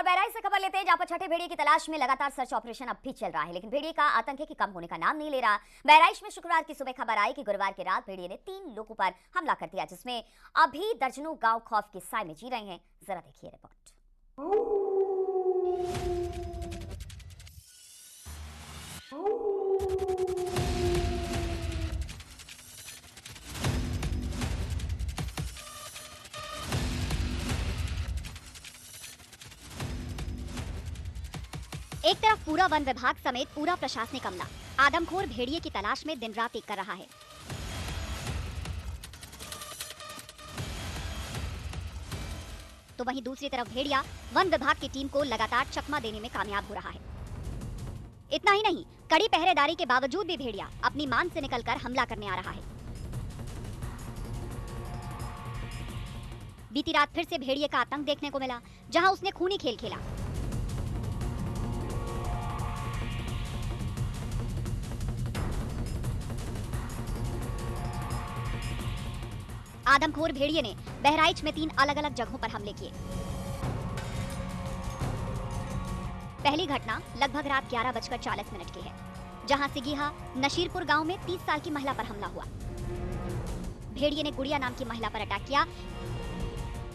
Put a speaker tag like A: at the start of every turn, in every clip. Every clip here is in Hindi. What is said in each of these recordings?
A: और बहराइच से खबर लेते हैं, जहां पर छठे भेड़िए की तलाश में लगातार सर्च ऑपरेशन अब भी चल रहा है, लेकिन भेड़िए का आतंक है कि कम होने का नाम नहीं ले रहा। बहराइच में शुक्रवार की सुबह खबर आई कि गुरुवार की रात भेड़िए ने 3 लोगों पर हमला कर दिया, जिसमें अभी दर्जनों गांव खौफ के साए में जी रहे हैं। जरा देखिए रिपोर्ट। एक तरफ पूरा वन विभाग समेत पूरा प्रशासनिक अमला आदमखोर भेड़िए की तलाश में दिन रात एक कर रहा है, तो वहीं दूसरी तरफ भेड़िया वन विभाग की टीम को लगातार चकमा देने में कामयाब हो रहा है। इतना ही नहीं, कड़ी पहरेदारी के बावजूद भी भेड़िया अपनी मान से निकलकर हमला करने आ रहा है। बीती रात फिर से भेड़िए का आतंक देखने को मिला, जहां उसने खूनी खेल खेला। आदमखोर भेड़िए ने बहराइच में 3 अलग-अलग जगहों पर हमले किए। पहली घटना लगभग रात 11:40 की है, जहां सिगिहा नशीरपुर गांव में 30 साल की महिला पर हमला हुआ। भेड़िए ने गुड़िया नाम की महिला पर अटैक किया।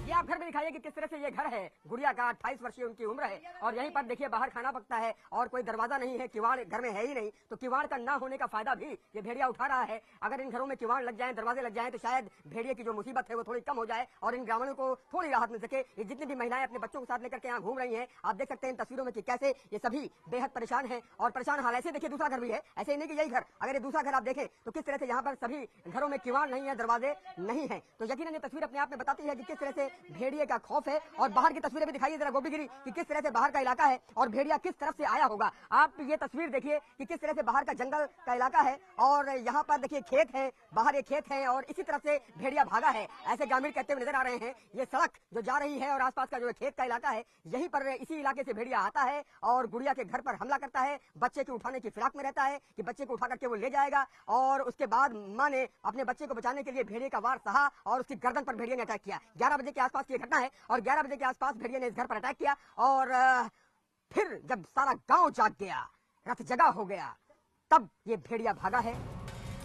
B: ये आप घर में दिखाइए कि किस तरह से ये घर है। गुड़िया का 28 वर्षीय उनकी उम्र है और यहीं पर देखिए बाहर खाना पकता है और कोई दरवाजा नहीं है, किवाड़ घर में है ही नहीं, तो किवाड़ का ना होने का फायदा भी ये भेड़िया उठा रहा है। अगर इन घरों में किवाड़ लग जाएं, दरवाजे लग जाएं, तो शायद भेड़िए की जो मुसीबत है वो थोड़ी कम हो जाए और इन ग्रामीणों को थोड़ी राहत मिल सके। ये जितनी भी महिलाएं अपने बच्चों के साथ लेकर के यहाँ घूम रही हैं, आप देख सकते हैं इन तस्वीरों में कि कैसे ये सभी बेहद परेशान है और परेशान हाल। ऐसे देखिए दूसरा घर भी है, ऐसे ही नहीं कि यही घर, अगर ये दूसरा घर आप देखें तो किस तरह से यहाँ पर सभी घरों में किवाड़ नहीं है, दरवाजे नहीं है। तो यकीनन ये तस्वीर अपने आप में बताती है कि किस तरह से भेड़िए का खौफ है। और बाहर की तस्वीरें भी दिखाइए जरा गोपीगिरी कि किस तरह से बाहर का इलाका है और भेड़िया किस तरफ से आया होगा। आप ये तस्वीर देखिए कि किस तरह से बाहर का जंगल का इलाका है और यहाँ पर देखिए खेत है, बाहर एक खेत है और इसी तरफ से भेड़िया भागा है, ऐसे ग्रामीण कहते हुए नजर आ रहे हैं। ये सड़क जो जा रही है और आसपास का जो खेत का इलाका है, यहीं पर इसी इलाके से भेड़िया आता है और गुड़िया के घर पर हमला करता है। बच्चे को उठाने की फिराक में रहता है कि बच्चे को उठा करके वो ले जाएगा और उसके बाद मां ने अपने बच्चे को बचाने के लिए भेड़िए का वार सहा और उसकी गर्दन पर भेड़िए ने अटैक किया। 11 बजे के आसपास की घटना है और 11 बजे के आसपास भेड़िए ने इस घर पर अटैक किया और फिर जब सारा गांव जाग गया, रथ जगा हो गया, तब ये भेड़िया भागा है।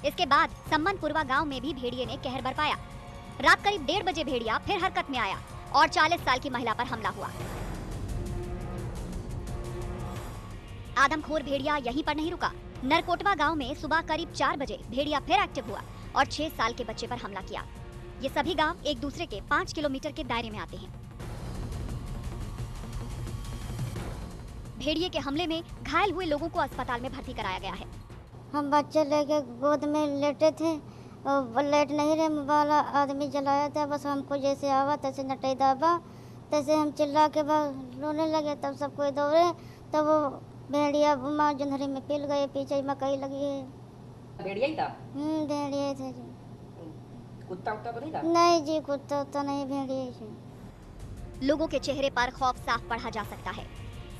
A: इसके बाद सम्मनपुरवा गांव में भी भेड़िए ने कहर बरपाया। रात करीब 1:30 बजे भेड़िया फिर हरकत में आया और 40 साल की महिला पर हमला हुआ। आदमखोर भेड़िया यहीं पर नहीं रुका। नरकोटवा गांव में सुबह करीब 4 बजे भेड़िया फिर एक्टिव हुआ और 6 साल के बच्चे पर हमला किया। ये सभी गांव एक दूसरे के 5 किलोमीटर के दायरे में आते हैं। भेड़िए के हमले में घायल हुए लोगों को अस्पताल में भर्ती कराया गया है।
C: हम बच्चे लेके गोद में लेटे थे और लेट नहीं रहे, मोबाइल आदमी जलाया था, बस हमको जैसे आवा तैसे नटे दाबा, तैसे हम चिल्ला के बाद रोने लगे। तब सब कोई दौड़े, तब वो भेड़िया माँ जंधरी में पिल गए, पीछे मकई लगी है।
B: भेड़िया ही था?
C: भेड़िया थे जी।
B: कुत्ता उत्ता तो नहीं था?
C: नहीं जी, कुत्ता उत्ता नहीं, भेड़िया ही।
A: लोगों के चेहरे पर खौफ साफ पढ़ा जा सकता है।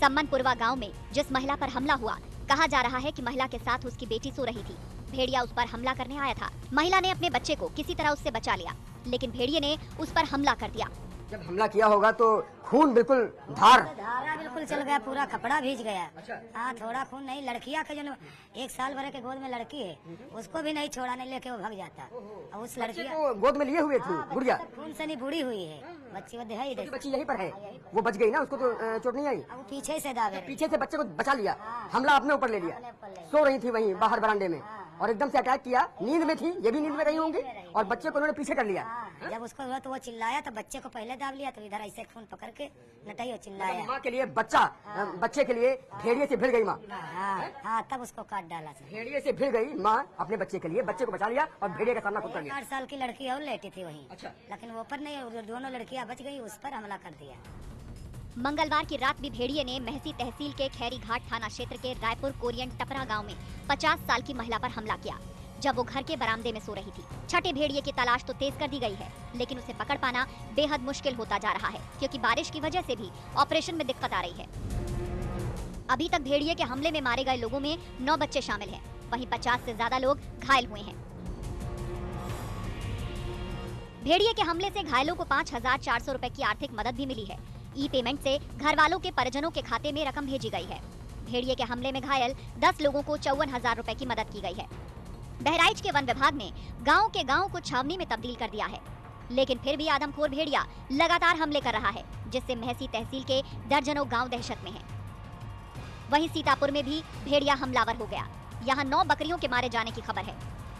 A: सम्मनपुरवा गांव में जिस महिला पर हमला हुआ, कहा जा रहा है कि महिला के साथ उसकी बेटी सो रही थी। भेड़िया उस पर हमला करने आया था। महिला ने अपने बच्चे को किसी तरह उससे बचा लिया, लेकिन भेड़िए ने उस पर हमला कर दिया।
B: जब हमला किया होगा तो खून बिल्कुल धारा
D: बिल्कुल चल गया, पूरा कपड़ा भीज गया। हाँ, थोड़ा खून नहीं। लड़कियां का जो 1 साल भर के गोद में लड़की है, उसको भी नहीं छोड़ा, नहीं लेके वो भाग जाता। और उस लड़की
B: को गोद में लिए हुए थी गुड़िया,
D: खून से नहीं बूढ़ी हुई है बच्ची, वो दिखाई दे।
B: बच्ची यहीं पर है, वो बच गई ना, उसको तो चोट नहीं आई।
D: वो पीछे से दागे,
B: पीछे से बच्चे को बचा लिया, हमला अपने ऊपर ले लिया। सो रही थी वहीं बाहर बरामदे में और एकदम से अटैक किया। नींद में थी, ये भी नींद में रही होंगी और बच्चे को उन्होंने पीछे कर लिया।
D: जब उसको हुआ तो वो चिल्लाया, तो बच्चे को पहले दाब लिया, तो इधर ऐसे खून पकड़ के नटाई और चिल्लाया।
B: माँ के लिए बच्चे के लिए भेड़िए से भिड़ गई माँ।
D: हाँ, तब उसको काट डाला।
B: भेड़िए से भिड़ गई माँ अपने बच्चे के लिए, बच्चे को बचा लिया और भेड़िए का सामना खुद कर लिया।
D: 8 साल की लड़की और लेटी थी वहीं।
B: अच्छा।
D: लेकिन वो पर नहीं, दोनों लड़कियां बच गई, उस पर हमला कर दिया।
A: मंगलवार की रात भी भेड़िए ने महसी तहसील के खैरी घाट थाना क्षेत्र के रायपुर कोरियन टपरा गांव में 50 साल की महिला पर हमला किया, जब वो घर के बरामदे में सो रही थी। छठे भेड़िए की तलाश तो तेज कर दी गई है, लेकिन उसे पकड़ पाना बेहद मुश्किल होता जा रहा है, क्योंकि बारिश की वजह से भी ऑपरेशन में दिक्कत आ रही है। अभी तक भेड़िए के हमले में मारे गए लोगों में 9 बच्चे शामिल हैं, वहीं 50 से ज्यादा लोग घायल हुए हैं। भेड़िए के हमले से घायलों को 5,400 रुपए की आर्थिक मदद भी मिली है। ई पेमेंट से घर वालों के परिजनों के खाते में रकम भेजी गई है। भेड़िए के हमले में घायल 10 लोगों को 54,000 रुपए की मदद की गई है। बहराइच के वन विभाग ने गांव के गांव को छावनी में तब्दील कर दिया है, लेकिन फिर भी आदमखोर भेड़िया लगातार हमले कर रहा है, जिससे महसी तहसील के दर्जनों गांव दहशत में हैं। वहीं सीतापुर में भी भेड़िया हमलावर हो गया। यहाँ 9 बकरियों के मारे जाने की खबर है।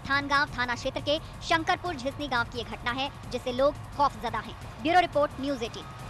A: थानगांव थाना क्षेत्र के शंकरपुर झिसनी गांव की ये घटना है, जिससे लोग खौफजदा हैं। Bureau report, news 18।